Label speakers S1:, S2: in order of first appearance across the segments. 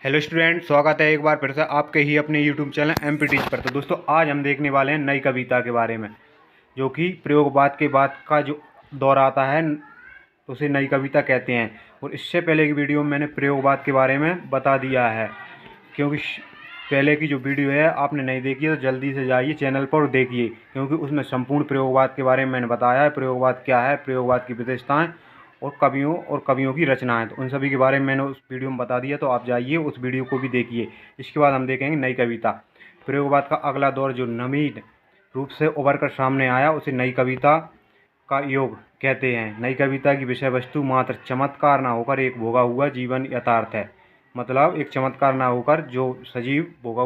S1: Hello student, स्वागत है एक बार फिर से आपके ही अपने यूट्यूब चैनल एमपी टीच पर। तो दोस्तों आज हम देखने वाले हैं नई कविता के बारे में, जो कि प्रयोगवाद के बाद का जो दौर आता है उसे नई कविता कहते हैं। और इससे पहले की वीडियो में मैंने प्रयोगवाद के बारे में बता दिया है, क्योंकि पहले की जो वीडियो है आपने नहीं देखी है तो जल्दी से जाइए चैनल पर और देखिए, क्योंकि उसमें संपूर्ण प्रयोगवाद के बारे में मैंने बताया है। प्रयोगवाद क्या है, प्रयोगवाद की विशेषताएं और कवियों की रचनाएं, तो उन सभी के बारे में मैंने उस वीडियो में बता दिया, तो आप जाइए उस वीडियो को भी देखिए। इसके बाद हम देखेंगे नई कविता। प्रयोगवाद का अगला दौर जो नवीन रूप से उभर कर सामने आया उसे नई कविता का योग कहते हैं। नई कविता की विषय वस्तु मात्र चमत्कार ना होकर एक भोगा हुआ जीवन यथार्थ है। मतलब एक चमत्कार ना होकर जो सजीव भोगा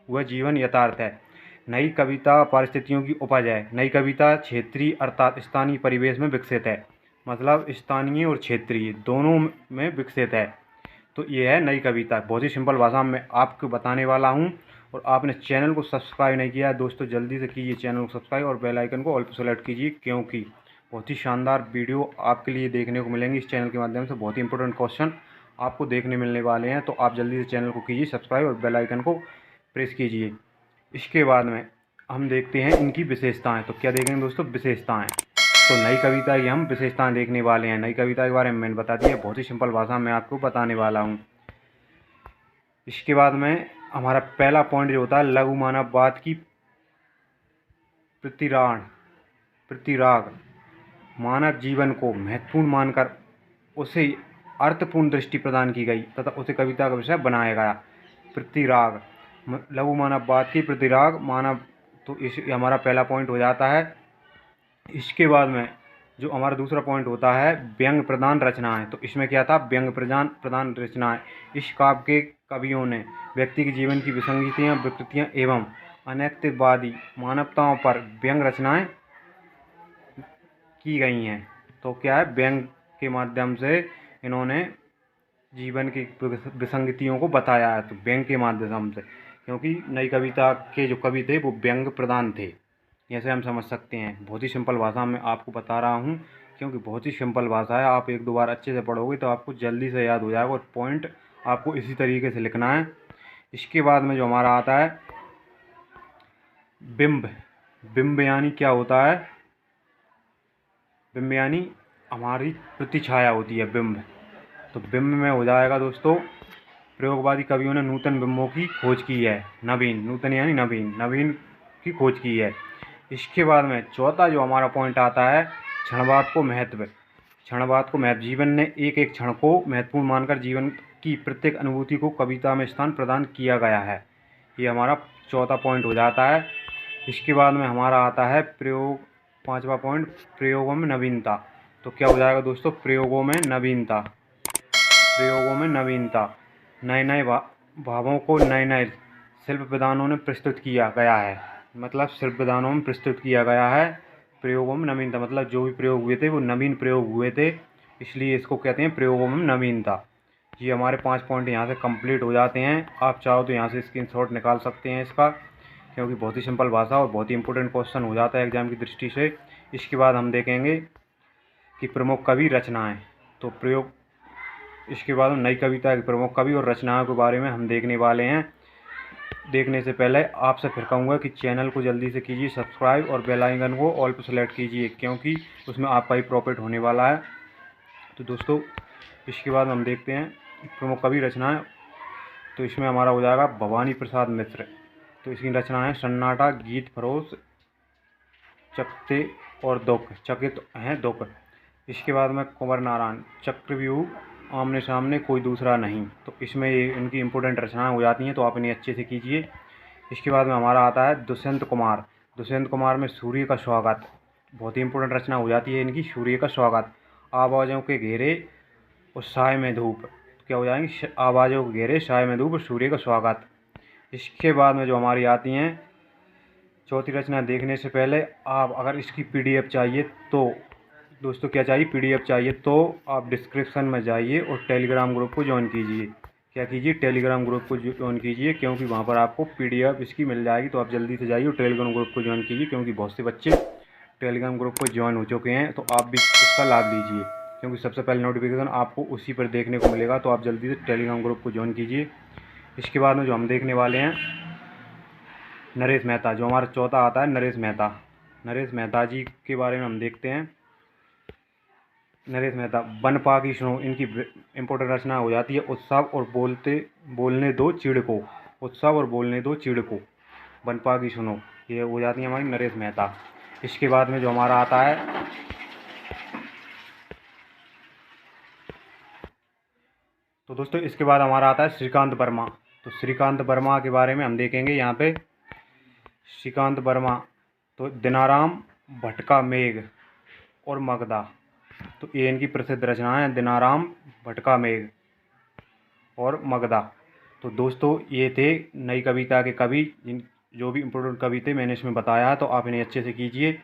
S1: हुआ जीवन यथार्थ है। नई कविता परिस्थितियों की उपज है। नई कविता क्षेत्रीय अर्थात स्थानीय परिवेश में विकसित है। मतलब स्थानीय और क्षेत्रीय दोनों में विकसित है। तो ये है नई कविता। बहुत ही सिंपल भाषा में आपको बताने वाला हूँ। और आपने चैनल को सब्सक्राइब नहीं किया है दोस्तों, जल्दी से कीजिए चैनल को सब्सक्राइब और बेल आइकन को ऑल पर सेलेक्ट कीजिए, क्योंकि बहुत ही शानदार वीडियो आपके लिए देखने को मिलेंगे इस चैनल के माध्यम से। बहुत ही इंपॉर्टेंट क्वेश्चन आपको देखने मिलने वाले हैं, तो आप जल्दी से चैनल को कीजिए सब्सक्राइब और बेल आइकन को प्रेस कीजिए। इसके बाद में हम देखते हैं इनकी विशेषताएँ। तो क्या देखेंगे दोस्तों, विशेषताएँ। तो नई कविता की हम विशेषताएं देखने वाले हैं। नई कविता के बारे में मैंने बता दिया, बहुत ही सिंपल भाषा में आपको बताने वाला हूं। इसके बाद में हमारा पहला पॉइंट जो होता है लघु मानववाद की प्रतिराग मानव जीवन को महत्वपूर्ण मानकर उसे अर्थपूर्ण दृष्टि प्रदान की गई तथा उसे कविता का विषय बनाया गया। प्रतिराग, लघु मानववाद की प्रतिराग मानव, तो इस हमारा पहला पॉइंट हो जाता है। इसके बाद में जो हमारा दूसरा पॉइंट होता है व्यंग प्रधान रचनाएं। तो इसमें क्या था, व्यंग प्रधान रचनाएं। इस काव्य के कवियों ने व्यक्ति के जीवन की विसंगतियां, विकृतियां एवं अनैतिकवादी मानवताओं पर व्यंग रचनाएं की गई हैं। तो क्या है, व्यंग के माध्यम से इन्होंने जीवन की विसंगतियों को बताया है, तो व्यंग के माध्यम से, क्योंकि नई कविता के जो कवि थे वो व्यंग प्रधान थे, ऐसे हम समझ सकते हैं। बहुत ही सिंपल भाषा में आपको बता रहा हूँ, क्योंकि बहुत ही सिंपल भाषा है। आप एक दो बार अच्छे से पढ़ोगे तो आपको जल्दी से याद हो जाएगा, और पॉइंट आपको इसी तरीके से लिखना है। इसके बाद में जो हमारा आता है बिंब। बिंब यानी क्या होता है, बिंब यानी हमारी प्रतिछाया होती है बिंब। तो बिंब में हो जाएगा दोस्तों, प्रयोगवादी कवियों ने नूतन बिंबों की खोज की है। नवीन, नूतन यानी नवीन की खोज की है। इसके बाद में चौथा जो हमारा पॉइंट आता है क्षणवाद को महत्व। क्षणवाद को महत्व, जीवन ने एक एक क्षण को महत्वपूर्ण मानकर जीवन की प्रत्येक अनुभूति को कविता में स्थान प्रदान किया गया है। ये हमारा चौथा पॉइंट हो जाता है। इसके बाद में हमारा आता है पांचवा पॉइंट प्रयोगों में नवीनता। तो क्या हो जाएगा दोस्तों, प्रयोगों में नवीनता। प्रयोगों में नवीनता, नए नए भावों को नए नए शिल्प विधानों ने प्रस्तुत किया गया है। मतलब शिल्प विधानों में प्रस्तुत किया गया है। प्रयोगों में नवीनता मतलब जो भी प्रयोग हुए थे वो नवीन प्रयोग हुए थे, इसलिए इसको कहते हैं प्रयोगों में नवीनता। ये हमारे 5 पॉइंट यहाँ से कंप्लीट हो जाते हैं। आप चाहो तो यहाँ से स्क्रीनशॉट निकाल सकते हैं इसका, क्योंकि बहुत ही सिंपल भाषा और बहुत ही इंपॉर्टेंट क्वेश्चन हो जाता है एग्जाम की दृष्टि से। इसके बाद हम देखेंगे कि प्रमुख कवि रचनाएँ। तो इसके बाद नई कविता के प्रमुख कवि और रचनाओं के बारे में हम देखने वाले हैं। देखने से पहले आपसे फिर कहूँगा कि चैनल को जल्दी से कीजिए सब्सक्राइब और बेल आइकन को ऑल पर सेलेक्ट कीजिए, क्योंकि उसमें आपका ही प्रॉफिट होने वाला है। तो दोस्तों इसके बाद हम देखते हैं प्रमुख कवि रचनाएँ। तो इसमें हमारा हो जाएगा भवानी प्रसाद मिश्र। तो इसकी रचनाएँ सन्नाटा, गीत फरोश, चकते और दुख, चकित हैं दुख। इसके बाद में कुंवर नारायण, चक्रव्यूह, आमने सामने कोई दूसरा नहीं। तो इसमें ये इनकी इंपॉर्टेंट रचनाएं हो जाती हैं, तो आप इन्हें अच्छे से कीजिए। इसके बाद में हमारा आता है दुष्यंत कुमार। दुष्यंत कुमार में सूर्य का स्वागत, बहुत ही इंपॉर्टेंट रचना हो जाती है इनकी, सूर्य का स्वागत। आवाज़ों के घेरे और साय में धूप, तो क्या हो जाएंगी, आवाज़ों के घेरे, साय में धूप और सूर्य का स्वागत। इसके बाद में जो हमारी आती हैं चौथी रचना, देखने से पहले आप अगर इसकी PDF चाहिए तो दोस्तों क्या चाहिए, PDF चाहिए तो आप डिस्क्रिप्शन में जाइए और टेलीग्राम ग्रुप को ज्वाइन कीजिए। क्या कीजिए, टेलीग्राम ग्रुप को ज्वाइन कीजिए, क्योंकि वहाँ पर आपको PDF इसकी मिल जाएगी। तो आप जल्दी से जाइए और टेलीग्राम ग्रुप को ज्वाइन कीजिए, क्योंकि बहुत से बच्चे टेलीग्राम ग्रुप को ज्वाइन हो चुके हैं, तो आप भी इसका लाभ लीजिए। क्योंकि सबसे पहले नोटिफिकेशन आपको उसी पर देखने को मिलेगा। तो आप जल्दी से टेलीग्राम ग्रुप को ज्वाइन कीजिए। इसके बाद में जो हम देखने वाले हैं नरेश मेहता, जो हमारा चौथा आता है नरेश मेहता। नरेश मेहता जी के बारे में हम देखते हैं। नरेश मेहता, बन पागी सुनो, इनकी इम्पोर्टेंट रचना हो जाती है उत्सव और बोलने दो चिड़ को। उत्सव और बोलने दो चिड़ को, बन पागी सुनो, ये हो जाती है हमारी नरेश मेहता। इसके बाद में जो हमारा आता है तो दोस्तों इसके बाद हमारा आता है श्रीकांत वर्मा। तो श्रीकांत वर्मा के बारे में हम देखेंगे यहाँ पे। श्रीकांत वर्मा तो दिनाराम, भटका मेघ और मगधा, तो ये इनकी प्रसिद्ध रचना है, दिनाराम, भटका मेघ और मगधा। तो दोस्तों ये थे नई कविता के कवि, जो भी इम्पोर्टेंट कवि थे मैंने इसमें बताया है। तो आप इन्हें अच्छे से कीजिए,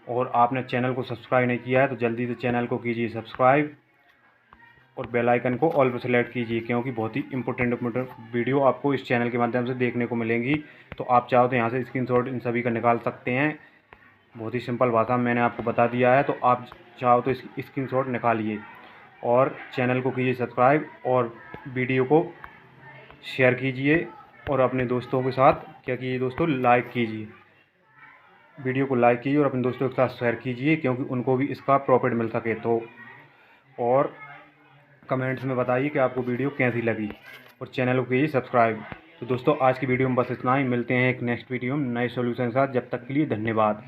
S1: और आपने चैनल को सब्सक्राइब नहीं किया है तो जल्दी से चैनल को कीजिए सब्सक्राइब, और बेल आइकन को ऑल पर सेलेक्ट कीजिए, क्योंकि बहुत ही इम्पोर्टेंट वीडियो आपको इस चैनल के माध्यम से देखने को मिलेंगी। तो आप चाहो तो यहाँ से स्क्रीनशॉट इन सभी का निकाल सकते हैं। बहुत ही सिंपल भाषा में मैंने आपको बता दिया है, तो आप चाहो तो स्क्रीनशॉट निकालिए और चैनल को कीजिए सब्सक्राइब, और वीडियो को शेयर कीजिए, और अपने दोस्तों के साथ क्या कीजिए दोस्तों, लाइक कीजिए, वीडियो को लाइक कीजिए और अपने दोस्तों के साथ शेयर कीजिए, क्योंकि उनको भी इसका प्रॉफिट मिल सके। तो और कमेंट्स में बताइए कि आपको वीडियो कैसी लगी, और चैनल को कीजिए सब्सक्राइब। तो दोस्तों आज की वीडियो में बस इतना ही, मिलते हैं एक नेक्स्ट वीडियो में नए सॉल्यूशन के साथ। जब तक के लिए धन्यवाद।